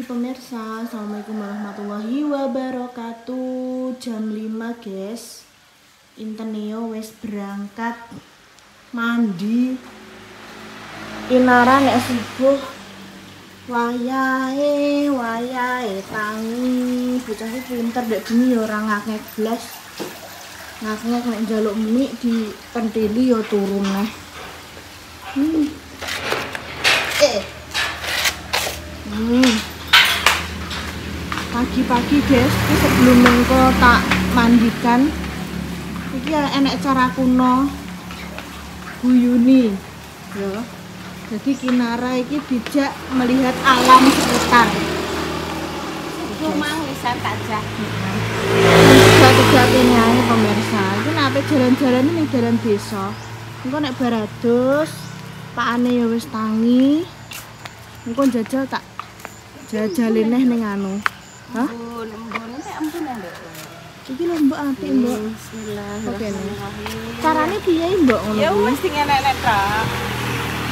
pemirsa, assalamualaikum warahmatullahi wabarakatuh. Jam 5 guys, Intenio wes berangkat mandi. Inara nek subuh wayahe tangi. Bocah iki pinter dek bengi ya ora ngakek blas. Ngakek nek njaluk mie di pentili ya turun neh. Pagi-pagi guys, ini sebelum mengko tak mandikan iki enek cara kuno guyuni ya. Jadi Kinara iki dijak melihat alam sekitar. Rumah wisan tak jak. Tidak ini aja pemirsa. Iki nape jalan-jalan ini jalan desa. Engko nek barados pakane ya wis tangi. Engko jajal tak jajalin neh ning anu. Hah? Embun nek embun ya, Mbak. Iki lho Mbak apik, Mbak. Bismillahirrahmanirrahim. Carane piye, Mbak, ngono Ya kuwi? wis sing enek-enek tok.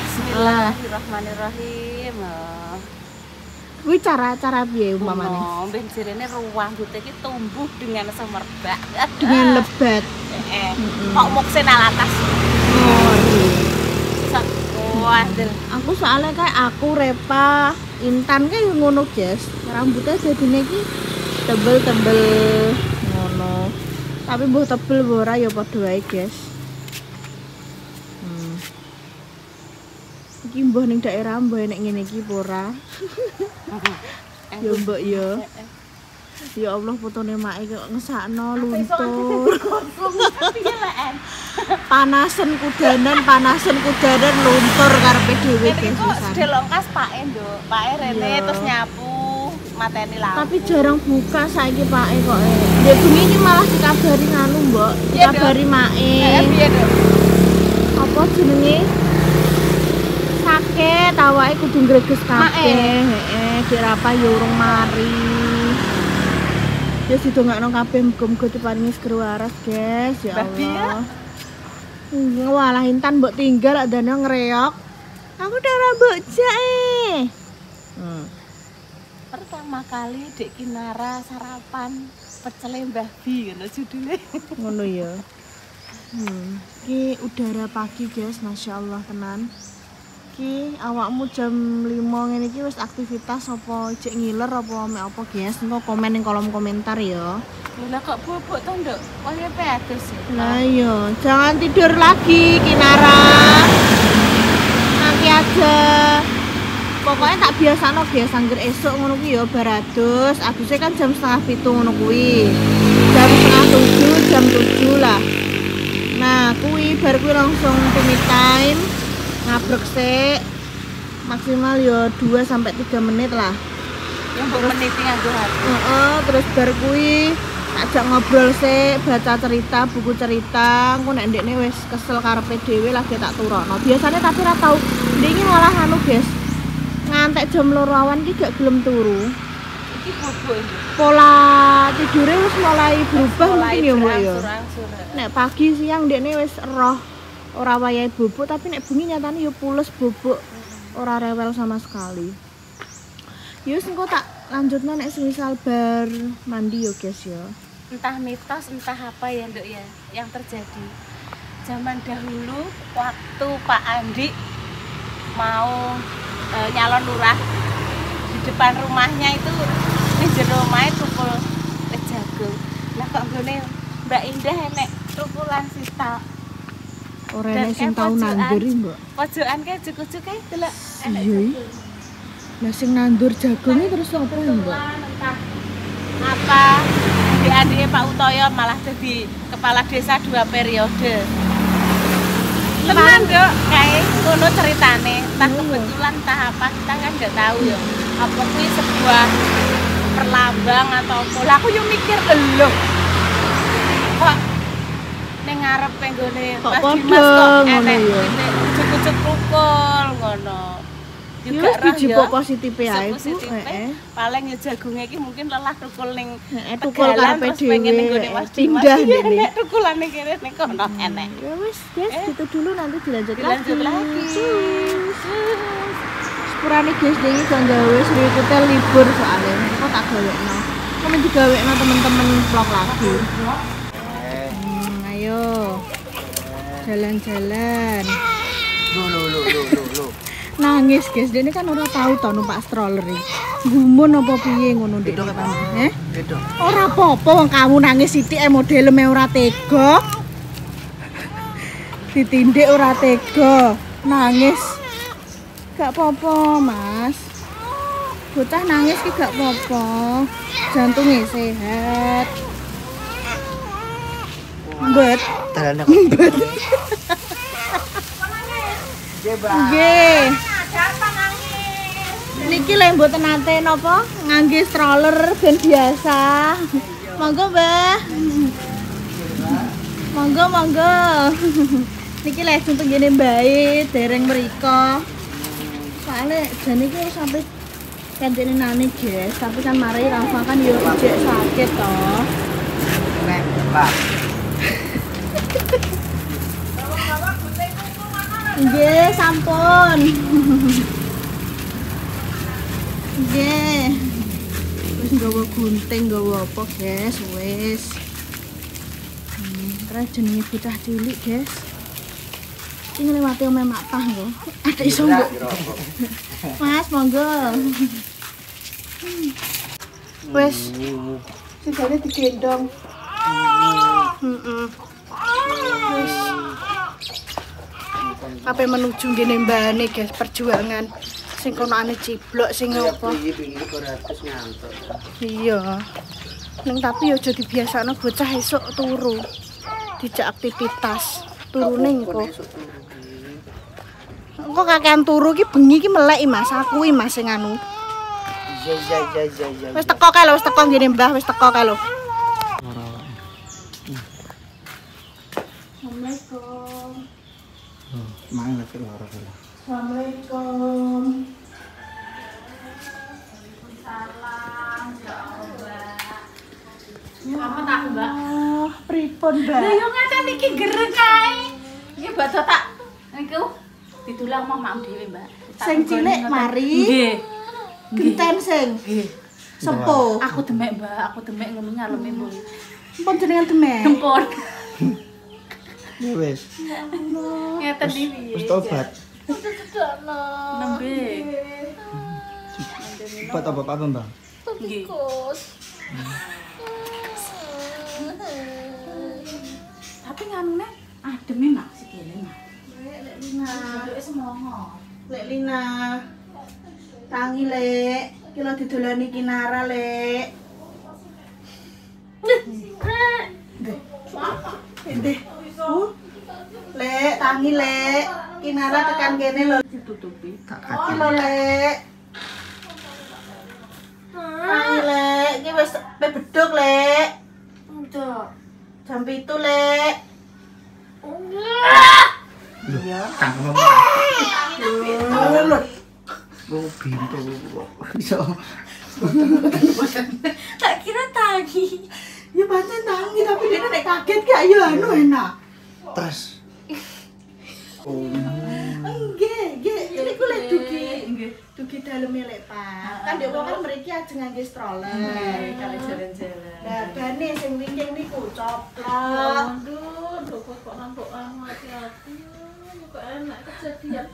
Bismillahirrahmanirrahim. Kuwi cara piye umpamane? Oh, benjerene ruang rambut iki tumbuh dengan semerbak. Dengan lebat. Kok muksin alatas. Oh, iya. Waduh. Aku soalnya kayak aku Repa Intan kayak ngono guys, rambutnya jadinya ki tebel-tebel ngono. Tapi mbuh tebel mbuh ora ya padha wae guys. Iki mbuh ning daerah mbuh nek ngene iki apa ora. Ya mbok ya. Ya Allah fotone make kok ngesakno luntur. Panasen kudanan luntur karepe dhewe guys. Sudah longkas pake, Nduk. Pake rene terus nyapu, mateni lampu. Tapi jarang buka saiki pake kok. Ya bengi iki malah dikabari nganu, Mbok. Dikabari make. Piye, Nduk? Apa jenenge? Sakit awake kudu ngreges kabeh. Heeh, dirapa ya urung mari. Ya sidongakno kabeh muga-muga diparingi segera waras, guys. Ya Allah. Walah Intan mbok tinggal adane ngreok. Aku udah rambut jae. Pertama kali Dek Kinara sarapan pecel Mbah Bi ngono judule. Ngono ya. Iki udara pagi guys, Masya Allah tenan. Iki awakmu jam 5 ngene iki wis aktivitas apa cek ngiler apa mek apa guys? Engko komen ning kolom komentar ya. Lah kok bubuk to, Nduk? Kaya pedes ya. Lah iya, jangan tidur lagi Kinara. Nanti aja. Pokoknya tak biasano guys, angger esuk ngono kuwi ya barados. Agusnya kan jam 6:30 ngono kuwi. Jam 6:30, jam 7 lah. Nah, kuwi bar kuwi langsung tumit time. Ngabrek sik. Maksimal ya 2 sampai 3 menit lah. Yang mbok meniti nganggo hati. Terus bar kuwi ajak ngobrol sik, baca cerita, buku cerita. Engko nek ndekne wis kesel karepe dhewe lagi tak turono. Biasanya tapi ora tau. Ndekne malah anu, guys. Ngantek jam 2 awan iki gak gelem turu. Iki bubuk iki. Pola tidure wis mulai berubah mungkin ya, Mbak ya. Angsur-angsur. Nek pagi siang ndekne wis roh ora wayahe bubuk, tapi nek bengi nyatane ya pules bubuk. Ora rewel sama sekali. Yus engko tak lanjutno nek semisal bar mandi yo guys ya. Entah mitos, entah apa ya, Nduk ya, yang terjadi. Zaman dahulu waktu Pak Andi mau nyalon lurah di depan rumahnya itu ning jero omahe tukul jagung. Lah kok nggone Mbak Indah enek tukulan sita. Ora enek sing tau nandur, Mbak. Pojokan kae cucuk kae delok enek Iya. jagung. Lah sing nandur jagungnya terus apa, Mbak? Entah apa adik-adiknya Pak Utoyo malah jadi kepala desa 2 periode. Tenan, Dok, kayak ngono ceritane. Entah kebetulan entah apa, kita kan nggak tahu ya. Apa kuwi sebuah perlambang atau apa. Lah aku yo mikir, lho. Kok ning ngarepe nggone Kok Mas padha Dimas kok ngono enek ya? cucuk-cucuk tukul ngono. Yo biji positif ae, Bu. Paling ya jagungnya iki mungkin lelah tukul ning tukul karepe dhewe. Pindah dene. nek tukulane kene ning kono enek. Ya wis, guys, gitu dulu nanti dilanjut Dilanjut lagi. Cus. sepurane guys dene gak gawe srikute libur soalnya. Kok tak gawekno. Kok men digawekno temen-temen vlog lagi. Ayo. Jalan-jalan. Loh. Nangis guys, dene kan ora tau to numpak stroller iki. Gumun apa piye ngono ndek. Ora apa-apa wong kamu nangis sithik modeleme ora tega. Ditindik ora tega, nangis. Gak apa-apa, Mas. Bocah nangis ki gak apa-apa. Jantungnya sehat. Mbet. Mbet. Nggih. Niki lek mboten nate napa ngangge stroller ben biasa. Monggo, Mbah. Monggo. Niki lek untuk ngene mbae dereng mriko. Soale jane iki sampai kandene nane, guys. Tapi kan mari Rafa kan yo ijek sakit to. Nek, Pak. Nggih, sampun. Nggih. Wis nggawa gunting, nggawa apa, guys? Wis. Terus jenenge bocah cilik, guys. Iki ngliwati omahe Matah lho. Ada iso mbok. Mas, monggo. Wis. Sigane digendong. Wis. Apa menuju ngene mbane, guys, perjuangan. Sing konane ciblok sing apa? Iya. Ning tapi aja dibiasakno bocah esuk turu. Dijak aktivitas. Turune engko. Engko kakean turu ki bengi ki melek Mas, aku iki Mas sing anu. Iya. Wis teko kae lho, wis teko ngene Mbah, wis teko kae lho. Assalamualaikum. Mang lagi lara kala. Assalamualaikum. Waalaikumsalam. Ya Allah. Apa tak, Mbak? Pripun, Mbak? Lah yo ngaten iki gereng kae. Iki badhe tak niku ditulang mah mak dhewe, Mbak. Sing cilik mari. Nggih. Genten sing. Nggih. Sepuh. Aku demek, Mbak. Aku demek ngono nyaleme mbok. Pun jenengan demek. Gempon. Ya wis. Ngeten iki. Wis tobat. Nembe. Obat apa Mbak? Nggih. Tapi nganune ademe mak sikile mak. Lek Lina. Duduke semongo. Lek Lina. Tangi Lek, ki lo didolani Kinara Lek. Ndeh. Lek, tangi Lek. Kinara tekan kene lho Ditutupi. Tak Oh kaki. lho Lek. Tangi Lek, iki wis bedhug Lek. Udah. Jam 7 Lek. Iya, kang ngomong. Lho. Gue bintu kok. Iso. Tak kira tadi. Ya pancen tangi tapi dia nek kaget gak ya anu enak. Terus. Nggih, ini ku lek dugi. Nggih. Dugi daleme lek Pak. Kan dia kan mriki ajeng ngangge stroller. Kali jalan-jalan. Lah bane sing wingking niku coplok. Aduh, kok nampok hati-hati. Kok enak kejadian.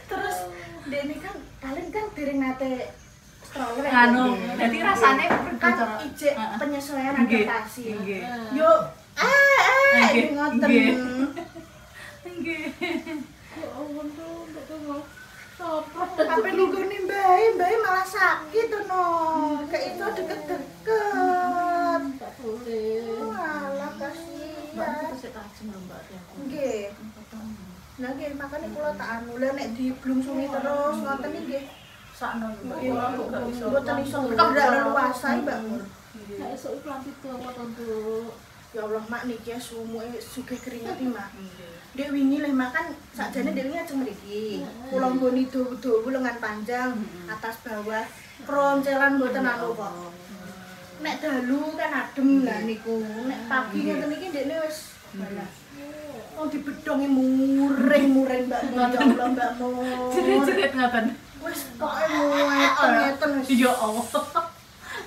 Terus dene kan kalian kan dereng nate stroller Anu, dadi rasane kan ijek penyesuaian Nggih, adaptasi. nggih. Yo, Nggih, ngoten. nggih. Nggih. Sampai nunggone mbae malah sakit to no. Kayak itu deket-deket. Tak boleh. Malah kasihan. Nggih. Lah nggih makane kula tak anu lha nek diblungsungi terus ngoten iki nggih. Sakno Nggih, mboten iso bergerak leluasa Mbak. Nek esuk iki lanjut apa to, Nduk? Ya Allah mak niki ya sumuke sugih keringet iki mak. Dek wingi leh makan sakjane dek wingi ajeng mriki. Kula nggoni dawa-dawa lengan panjang atas bawah. Kroncelan mboten anu kok. Nek dalu kan adem lah niku. Nek pagi ngoten iki ndekne wis balas. Oh dibedhongi muring-muring Mbak. Ya Allah Mbak Mo. Jerit-jerit ngaten. Wis Pokoke ngeten wis. Ya Allah.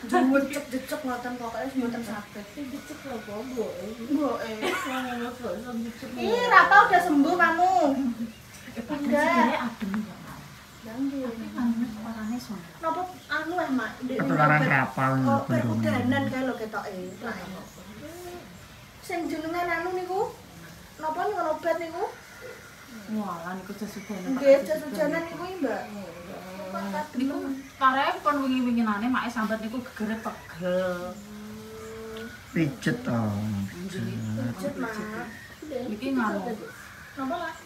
Jecek ngoten pokoke mboten saged. Dicek lho kok, Mbok. Mboke. Wong kok iso dicek. Ih, Rapa udah sembuh kamu. Udah. Adem ya, Mak. Nggih. Orane son. Napa anu Mak? Ketularan rapal Kok ngono. udanan kae lho ketoke. Sing jenengan anu niku napa niku obat niku? Walah niku jas-hujanan. Nggih, jas-hujanan niku Mbak. Niku karep kon wingi-winginane mak sambat niku gegere pegel. Pijet to. Pijet Mak. Iki nganu. Napa Mas?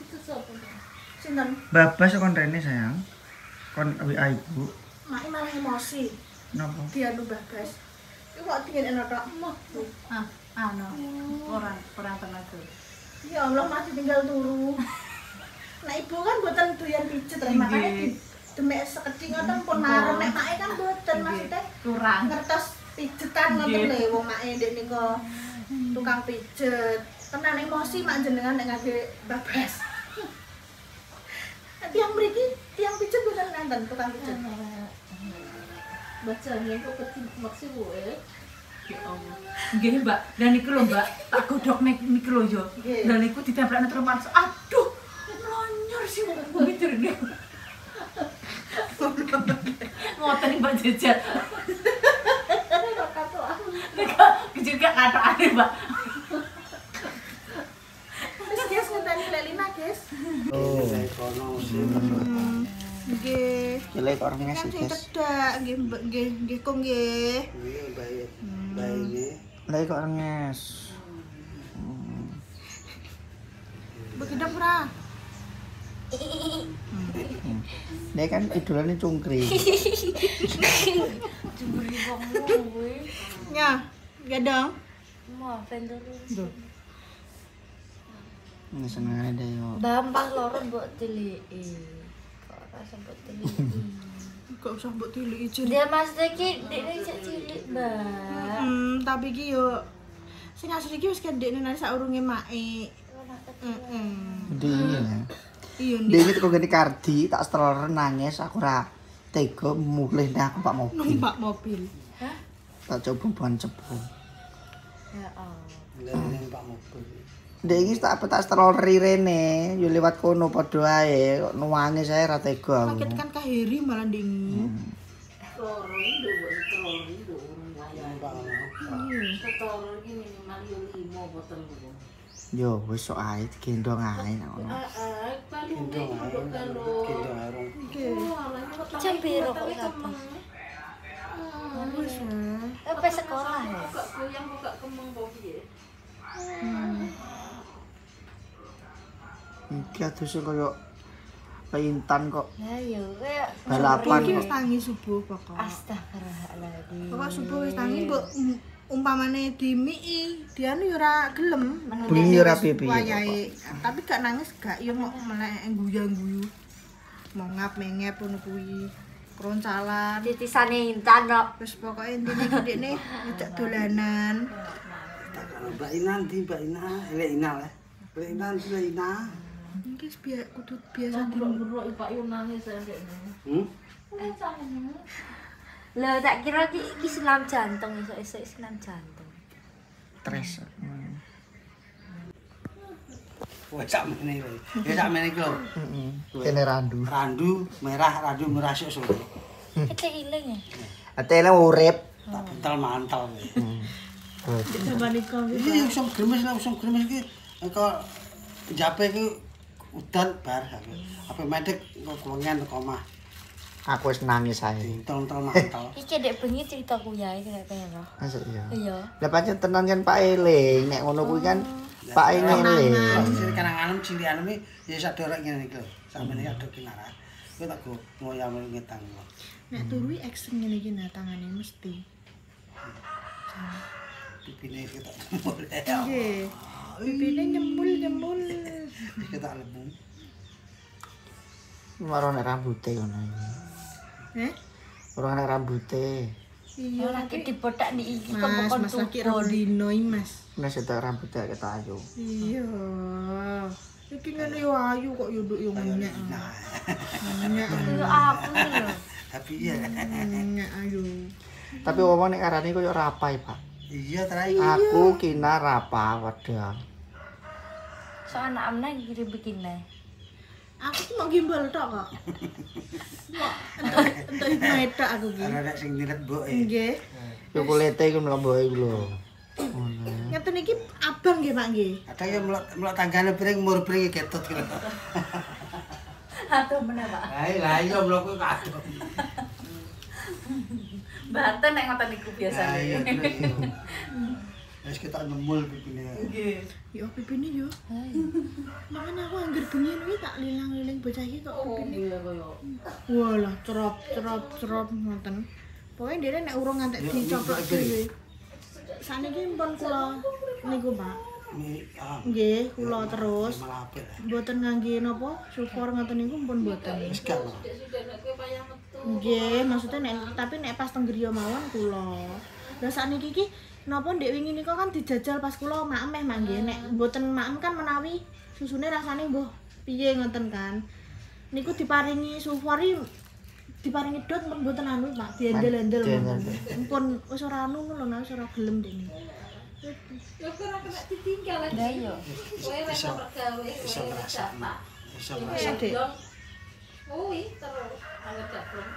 Sinten? Babas kon rene sayang. Kon WA ibu. Mak malah emosi. Napa? Dia nu babas. Iku kok dingin enak tok. Anu. Orang tenaga. Ya Allah masih tinggal turu. Nah ibu kan mboten doyan pijet rek makane demek sekedhik ngoten pun marem nek make kan mboten maksudnya Kurang. ngertos pijetan ngoten lho wong make ndek nika tukang pijet. Tenan emosi mak jenengan nek ngangge babas. Tiang mriki tiang pijet mboten nenten tukang pijet. Bacanya kok kecil maksud gue. Ya Allah. Nggih, Mbak. Dan niku lho, Mbak, tak godhok niku lho yo. Dan niku ditemplekne terus Mas. Aduh, lonyor sih mikir niku. Ngoten iki Mbak Jejer. Nek kecil gak kathokane, Mbak. Wis guys ngenteni Lelina guys. Oh. Nggih. Jelek orangnya Kan sih, sing guys. cedak nggih nggih kok nggih. Lek kok nges. Begitu ora? Nek kan idolane cungkring. Jemuri wong kuwi. Ya, ya dong. Mau vendor. Nggak seneng ada yo. Bampah loro mbok tiliki. Kok ora sempet tiliki. Kok usah mbok tiliki jen. Dia Mas iki dekne cek cilik, Mbak. Tapi iki yo sing asli iki wis kendekne nang saurunge mae. Dingin ya. Iya ndek. Dingin kok ganti kardi tak seteler nangis aku ora tega mulih nek aku pak mobil. Numpak mobil. Hah? Tak coba ban cepu. Ya Allah. Numpak mobil. Dek iki tak seteleri rene yo liwat kono padha ae kok nuwangi saya ora tega aku. Sakit kan kahiri malah ndingi. Loro indo urung wayah. Setoro iki minimal yo 5 botol kuwi. Yo wis sok ae digendong ae nek ngono. Paling gendong ae. Jam piro kok sapa? Wis Pe sekolah ya. Kok goyang kok gak kemeng kok piye? Iki adus koyo Intan kok Ya yo kayak balapan iki wis kok. tangi subuh pokok. astagfirullahaladzim. Pokok subuh wis tangi mbok umpamane dimiki, dia nu ora gelem. Bunyi ora piye-piye Wayahe. Tapi gak nangis gak yo kok melek guyang-guyu. Mongap mengep ngono kuwi. Kroncalan. Titisane Intan kok. Terus pokoke intine gedene ngejak dolanan. Mbak Ina ndi Mbak Ina? Elek Ina lah. Elek Ina ndi Elek Ina? Iki kudu biasa Buruk-buruk Pak Yun nangis ndekne. Lah tak kira iki senam jantung esuk-esuk senam jantung. Stres. Wes sak meneh wae. Ya sak meneh iki lho. Heeh. Kene randu. Randu merah sok sore. Kete iling ya. Atene urip. Tak bentel mantel. coba nikah. Iki usum gremes lah usum gremes iki kok jape iki udan bar. Apa medek kok wengen teko omah. Aku wis nangis ae. Bentel mantel. Iki dek bengi cerita kuyahe kaya roh. Masuk iya. Iya. Lah pancen tenan kan Pak Eling, nek ngono kuwi kan Pak Eling. Sing kanang-kanang cilikan iki ya sak dorek ngene iki lho. Sampeyan ada kinara. Kowe tak go ngoyam ngetang. Nek turu action ngene iki nah tangane mesti. Pipine iki tak jemur. Nggih. Pipine nyembul. Iki tak lebu. Marane rambuté ngono iki. Ora ana rambuté. Iya Lagi dibotak di iki kok Mas, kon Mas lagi rambut dino iki, Mas. Nek sedak rambutnya kita ayo. Iya. Iki ngene yo ayu kok yo nduk yo ngenyek. Ngenyek. Yo aku lho. Tapi iya. Ngenyek ayu. Tapi wong nek arane koyo rapai, Pak. Iya terai. Aku kina rapa wedang. So anak amna iki bikine. Aku cuma gimbal tok kok. Entuk metok aku iki. Ana nek sing niret mboke. Nggih. Yo kulite iku mlemboke iku lho. Ngeten iki abang nggih, Pak nggih. Ada yang melok tanggane piring mur piring ketut gitu. Aduh meneh, Pak. Lah iya mlok kado. Baten nek ngoten niku biasane. Iya. Wis kita nemul pipine. Nggih. Yo pipine yo. Makanya aku anggar bengi iki tak lilang-liling bocah iki kok pipine. Walah, cerop ngoten. Pokoke dhewe nek urung ngantek dicoplok dhewe. Saniki pun kula niku, Pak. Nggih, kula terus. Malah apik. Mboten ngangge napa? Syukur ngoten niku pun mboten. Wis gak. Nggih, maksudnya tapi nek pas teng griya mawon kula. Lah sakniki iki napa ndek wingi nika kan dijajal pas kula maem Mak nggih. Nek mboten maem kan menawi susune rasane mbuh piye ngoten kan. Niku diparingi sufori diparingi dot mboten anu Pak, diendel-endel ngoten. Mumpun wis ora anu lho nek wis ora gelem dene. Yo ora kena ditinggal lagi. Lah iya. Kowe wis pergawe. Bisa ngrasakno. Bisa Iya, ngrasakno. Dek. Kuwi terus angger jablon.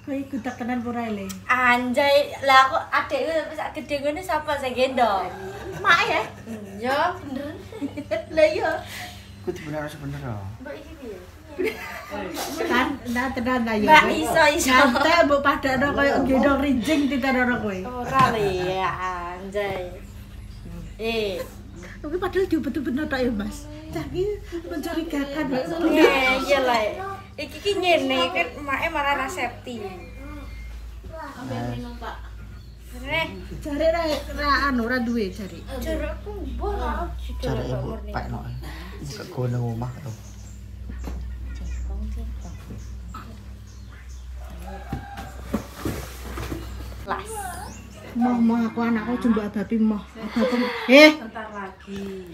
Kowe iku tak tenan ora le. Anjay, lah aku adekku wis gede ngene sapa sing gendong? Mak ya. Ya, bener. Lah iya. Ku bener sebener lho. Mbak iki piye? Kan tenan ta ya. Mbak iso. Santai mbok padakno koyo gendong rinjing titanono kowe. Ora le ya, anjay. Tapi padahal diobet-obetno tok ya, Mas. Cah iki mencurigakan. Iya lah. Iki ki ngene kan make malah ra safety. Ambil minum, Pak. Bener. Jare ra anu ra duwe jare. Jarakku bola. Cara ibu Pak Nok. Kok nang omah to. Las. Moh aku anakku jumbo ababi moh. Ababi. Bentar lagi.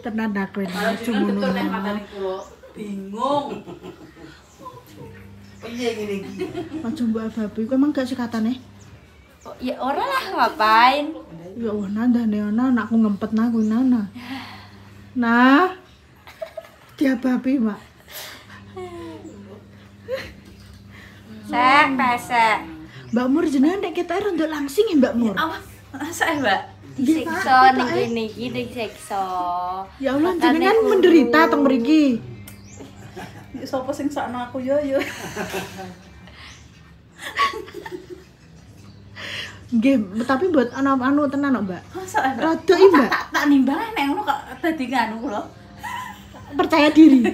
Tenan aku ini cuma Bingung. Piye ngene iki? jumbo ababi ku emang gak sikatane. Oh, ya ora lah ngapain. Ya wah nandane ana anakku ngempet nah kuwi nana. Nah. Dia babi, Mak. Sek, pesek. Mbak Mur jenengan nek ketok rondok langsing ya Mbak Mur. Awas, saya Mbak. Nggih, Pak, Disiksa ning ketoke. kene iki disiksa. Ya Allah Makane jenengan kudu. menderita teng mriki. Sopo sing sakno aku yo. Nggih, tapi buat anu tenan kok, Mbak. Masa Rada iki, Mbak. tak nimbang nek ngono kok dadi nganu lho. Percaya diri.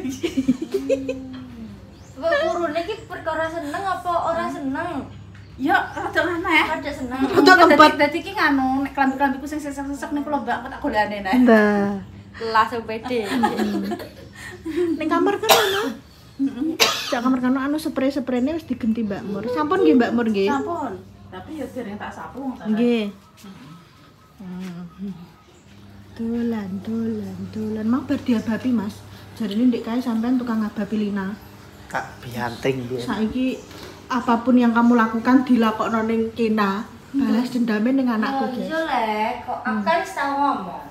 Mbak kurune iki perkara seneng apa ora seneng? Ya rada aneh. Rada seneng. Rada ngempet. Dadi iki nganu nek klambi-klambiku sing sesek-sesek niku lho Mbak, aku tak golekane nek. Mbak. Langsung pede. Ning kamar kan anu. Cak kamar kan anu spray-sprayne wis digenti Mbak Mur. Sampun nggih Mbak Mur nggih. Sampun. Tapi ya dereng tak sapu wong tak. Nggih. Dolan. Mang bar diabapi, Mas. Jarine ndek kae sampean tukang ngabapi Lina. Tak bianting biyen. Saiki apapun yang kamu lakukan dilakokno ning Kena, balas dendame ning anakku, guys. Iya lek, kok aku kan wis tau ngomong.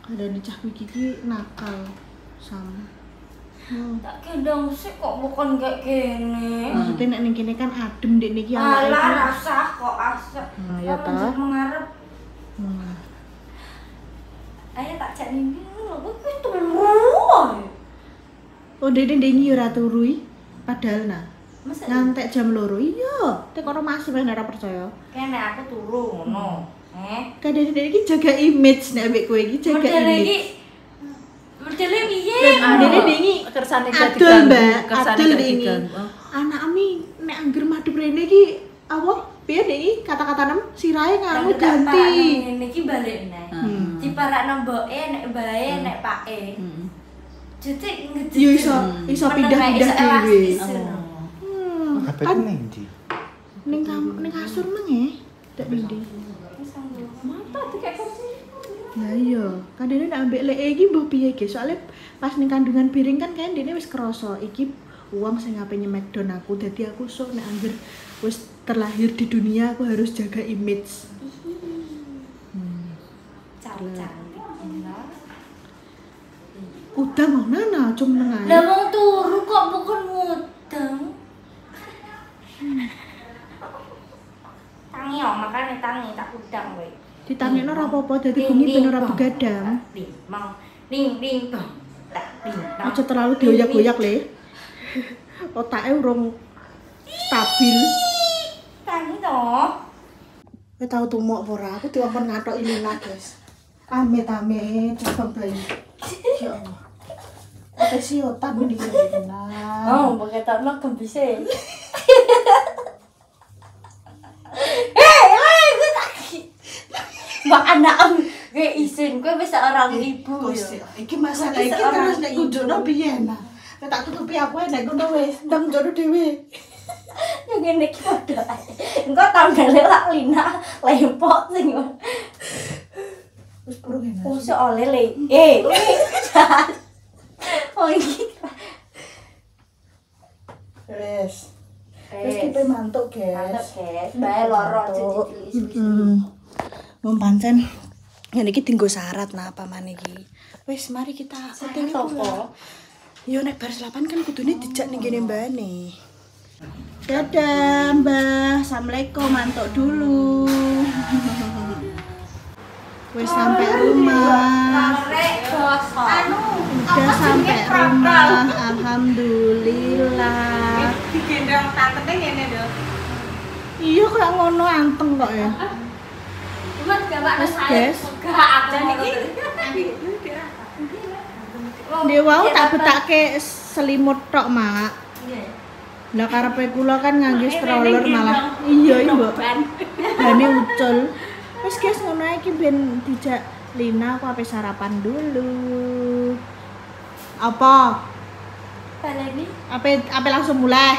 Ada cah iki nakal sama. Tak gendong sik kok bukan kayak gini. Maksudnya nek ning kene kan adem ndek niki Alah awake. rasah kok asap. Nah, ya Kalau toh. mengarep. Ayo tak jak ning lho, kok turu. Oh, dene ndengi ora turu iki. Padahal nah, Masa ngantek jam 2. Iya, tek ora masih ora percaya. kene aku turu ngono. Kadene iki jaga image nek ambek kowe iki jaga Modele iki image. modele piye? Dene ndengi Kersane adol, Mbak. Kersane Adol gak ndengi. diganggu. Anak ami nek angger madhep rene iki apa? Piye nek iki kata-kata nem sirahe nganu ganti. Ngene iki balik neh. Diparakno mboke nek bae nek pake. Jadi Yo iso pindah-pindah dhewe. HP Kan ning ndi? ning kasur nang ya. Dak ndi. Mata dikek kursi. Lah iya, kan dene nek ambek leke iki mbah piye ge? Soale pas ning kandungan piring kan kayak dene wis krasa iki uang sing ngapain nyemek don aku. Dadi aku sok nek anggere wis terlahir di dunia aku harus jaga image. Cantik. Udah mau nana cum nang Lah wong turu kok bukan mudeng. Tangi yo, makane tangi tak udang kowe. Ditangekno ora apa-apa dadi bengi ben ora begadang. Mang ning tong. Tak ning. Aja terlalu dioyak-oyak le. Otake urung stabil. Tangi to. Kowe tau tumuk apa ora? Aku diomong ngatok Ilina, guys. Amit-amit cabang bayi. Ya Allah. Apa sih otak ini Ilina? Oh, baketokno gembise. Mbak anak kayak isin, gue bisa orang ibu ya. Iki masalah iki terus nek kunjono piye nah. Nek tak tutupi aku nek ngono wis ndang jono dhewe. Ya ngene iki padha ae. Engko tanggal lak Lina lempok sing. Wis purung enak. Usah oleh le. Oh iki. Wis. Wis kipe mantuk, guys. Mantap, guys. Bae loro cici. Wong pancen ngene iki dienggo syarat nah apa maneh iki. Wis mari kita syuting toko. Yo nek bar 8 kan kudune dijak ning kene mbane. Dadah, Mbah. Assalamualaikum, mantuk dulu. Wis sampai rumah. Udah sampai rumah. Alhamdulillah. Digendong tantene ngene lho. Iya kok ngono anteng kok ya. Cuma gak Mas, guys. Gak aku. Dia wau tak betake selimut tok, Mak. Iya. Lah karepe kula kan nganggo stroller malah. Iya, Mbok. Bane ucul. Wis guys ngono ae iki ben dijak Lina aku ape sarapan dulu. Apa? Baleni. Ape langsung mulai?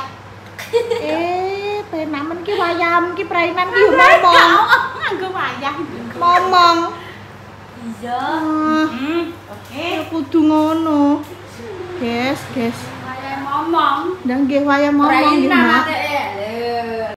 Penamen ki wayam ki prainan ki ngomong. Nganggo wayah. Ngomong. Iya. Oke. Kudu ngono. Guys. Wayah ngomong. Ndang nggih wayam ngomong nggih, Mak.